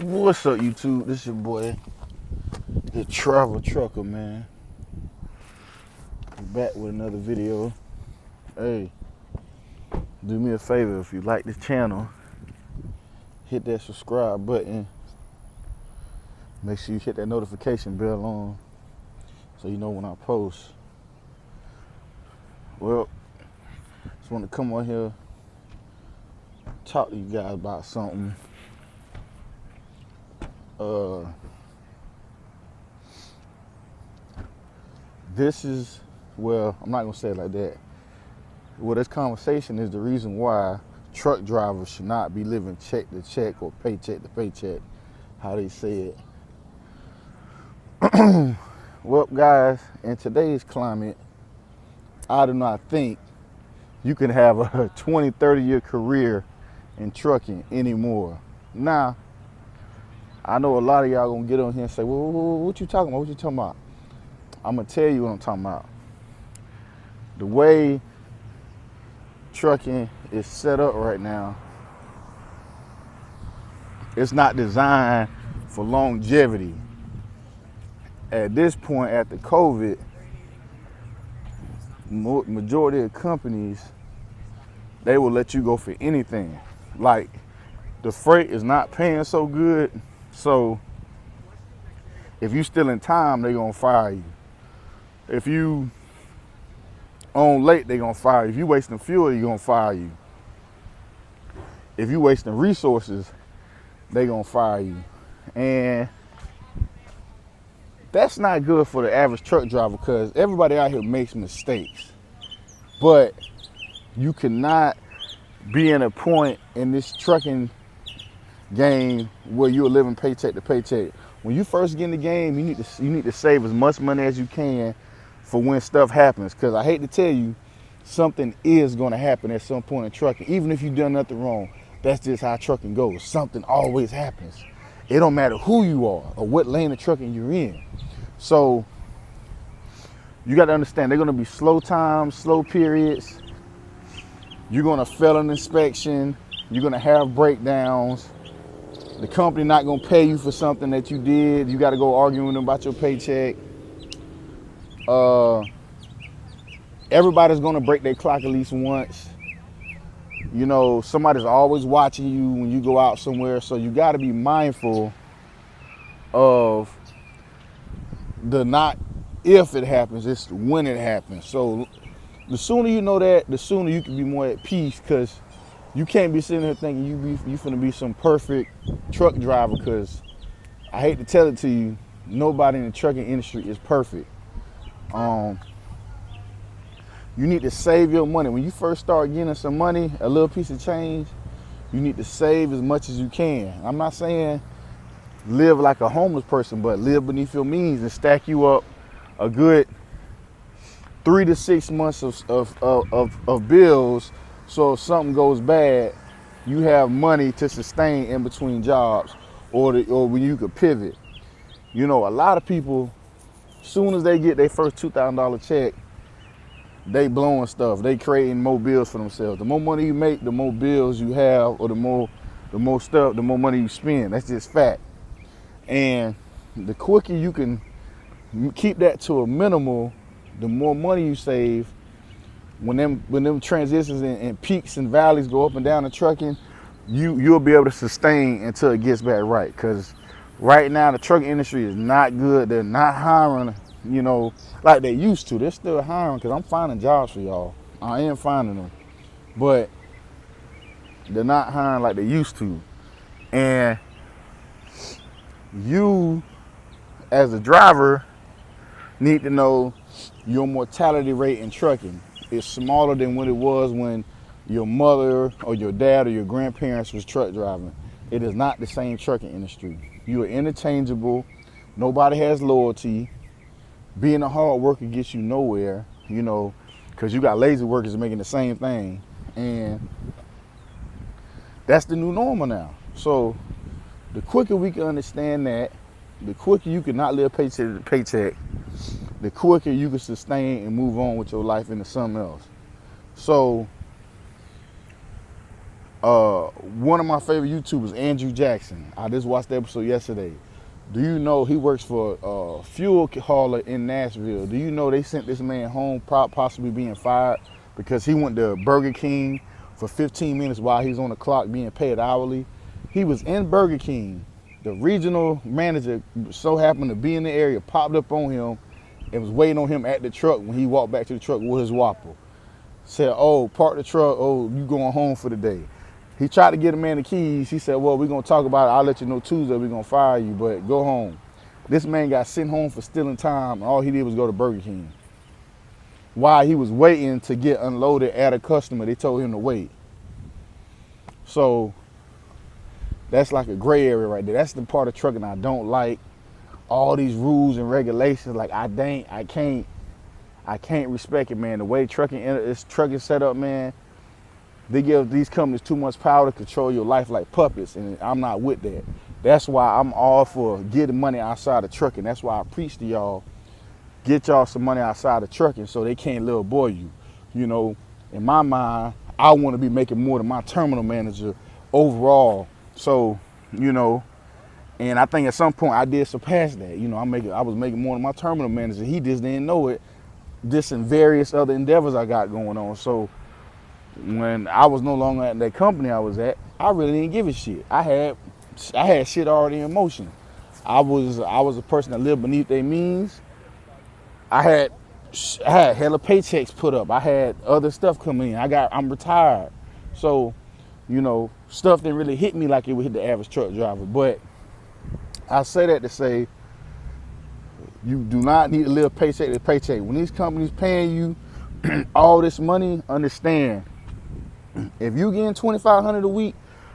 What's up, YouTube? This your boy, the Travel Trucker, man. Back with another video. Hey, do me a favor, if you like this channel, hit that subscribe button. Make sure you hit that notification bell on so you know when I post. Well, just want to come on here, talk to you guys about something. This is, well, I'm not gonna say it like that. Well, this conversation is the reason why truck drivers should not be living check to check or paycheck to paycheck, how they say it. Well, guys, in today's climate, I do not think you can have a 20, 30-year career in trucking anymore. Now, I know a lot of y'all gonna get on here and say, well, what you talking about? What you talking about? I'm gonna tell you what I'm talking about. The way trucking is set up right now, it's not designed for longevity. At this point, after COVID, majority of companies, they will let you go for anything. Like, the freight is not paying so good, so if you still in time, they're gonna fire you. If you on late, they're gonna fire you. If you wasting fuel, they're gonna fire you. If you wasting resources, they're gonna fire you. And that's not good for the average truck driver, because everybody out here makes mistakes. But you cannot be in a point in this trucking game where you're living paycheck to paycheck. When you first get in the game, you need to save as much money as you can for when stuff happens. Because I hate to tell you, something is going to happen at some point in trucking. Even if you've done nothing wrong, that's just how trucking goes. Something always happens. It don't matter who you are or what lane of trucking you're in. So you got to understand, they're going to be slow times, slow periods. You're going to fail an inspection. You're going to have breakdowns. The company not going to pay you for something that you did. You got to go arguing with them about your paycheck. Everybody's going to break their clock at least once. You know, somebody's always watching you when you go out somewhere. So you got to be mindful of the not if it happens, it's when it happens. So the sooner you know that, the sooner you can be more at peace, because you can't be sitting here thinking you finna be some perfect truck driver, because I hate to tell it to you, nobody in the trucking industry is perfect. You need to save your money. When you first start getting some money, a little piece of change, you need to save as much as you can. I'm not saying live like a homeless person, but live beneath your means and stack you up a good 3 to 6 months of bills. So if something goes bad, you have money to sustain in between jobs, or when you could pivot. You know, a lot of people, soon as they get their first $2,000 check, they blowing stuff. They creating more bills for themselves. The more money you make, the more bills you have, or the more stuff, the more money you spend. That's just fact. And the quicker you can keep that to a minimal, the more money you save. When them transitions and peaks and valleys go up and down in trucking, you'll be able to sustain until it gets back right. Because right now the trucking industry is not good. They're not hiring, you know, like they used to. They're still hiring, because I'm finding jobs for y'all. I am finding them, but they're not hiring like they used to. And you, as a driver, need to know your mortality rate in trucking is smaller than what it was when your mother or your dad or your grandparents was truck driving. It is not the same trucking industry. You are interchangeable. Nobody has loyalty. Being a hard worker gets you nowhere, you know, because you got lazy workers making the same thing. And that's the new normal now. So the quicker we can understand that, the quicker you can not live paycheck to paycheck, the quicker you can sustain and move on with your life into something else. So One of my favorite YouTubers, Andrew Jackson. I just watched the episode yesterday. Do you know he works for a fuel hauler in Nashville? Do you know they sent this man home possibly being fired because he went to Burger King for 15 minutes while he's on the clock being paid hourly? He was in Burger King. The regional manager so happened to be in the area, popped up on him, and was waiting on him at the truck when he walked back to the truck with his Whopper. Said, oh, park the truck, oh, you going home for the day. He tried to get the man the keys. He said, well, we're going to talk about it. I'll let you know Tuesday we're going to fire you, but go home. This man got sent home for stealing time, and all he did was go to Burger King. While he was waiting to get unloaded at a customer, they told him to wait. So that's like a gray area right there. That's the part of trucking I don't like. All these rules and regulations, like I can't respect it, man. The way trucking set up, man, they give these companies too much power to control your life like puppets, and I'm not with that. That's why I'm all for getting money outside of trucking. That's why I preach to y'all, get y'all some money outside of trucking so they can't little boy you. You know, in my mind, I want to be making more than my terminal manager overall. So, you know, and I think at some point I did surpass that. You know, I was making more than my terminal manager. He just didn't know it. This and various other endeavors I got going on. So when I was no longer at that company I was at, I really didn't give a shit. I had shit already in motion. I was a person that lived beneath their means. I had hella paychecks put up. I had other stuff coming in. I'm retired. So, you know, stuff didn't really hit me like it would hit the average truck driver. But I say that to say, you do not need to live paycheck to paycheck. When these companies paying you all this money, understand, if you getting $2,500 a week,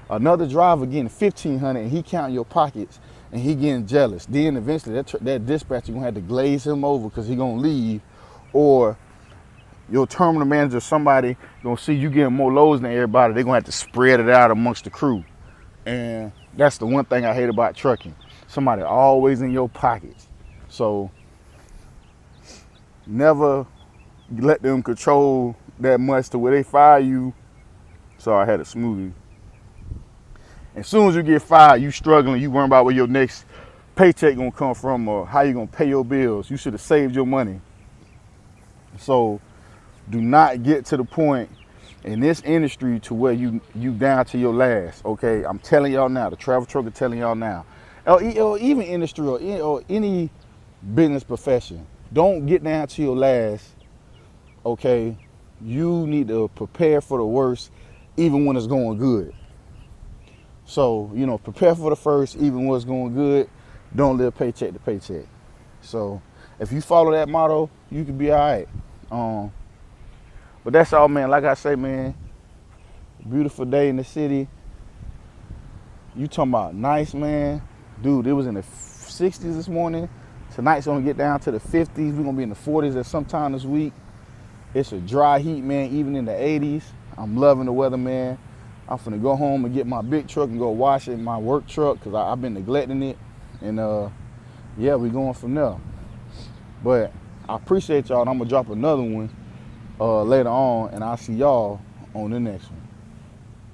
another driver getting $1,500 and he counting your pockets and he getting jealous, then eventually that dispatcher gonna have to glaze him over because he gonna leave, or your terminal manager, somebody gonna see you getting more loads than everybody, they're gonna have to spread it out amongst the crew. And that's the one thing I hate about trucking. Somebody always in your pockets. So never let them control that much to where they fire you. Sorry, I had a smoothie. As soon as you get fired, you struggling, you worrying about where your next paycheck gonna come from or how you gonna pay your bills. You should have saved your money. So do not get to the point in this industry to where you down to your last. Okay, I'm telling y'all now, the travel trucker telling y'all now. Or even industry or any business profession, don't get down to your last. Okay, you need to prepare for the worst even when it's going good. So, you know, prepare for the first even when it's going good. Don't live paycheck to paycheck. So if you follow that motto, you can be all right. But that's all, man. Like I say, man, beautiful day in the city. You talking about nice, man. Dude, it was in the 60s this morning. Tonight's gonna get down to the 50s. We're gonna be in the 40s at some time this week. It's a dry heat, man, even in the 80s. I'm loving the weather, man. I'm finna go home and get my big truck and go wash it in my work truck because I've been neglecting it. And yeah, we going from there. But I appreciate y'all, and I'm gonna drop another one later on, and I'll see y'all on the next one.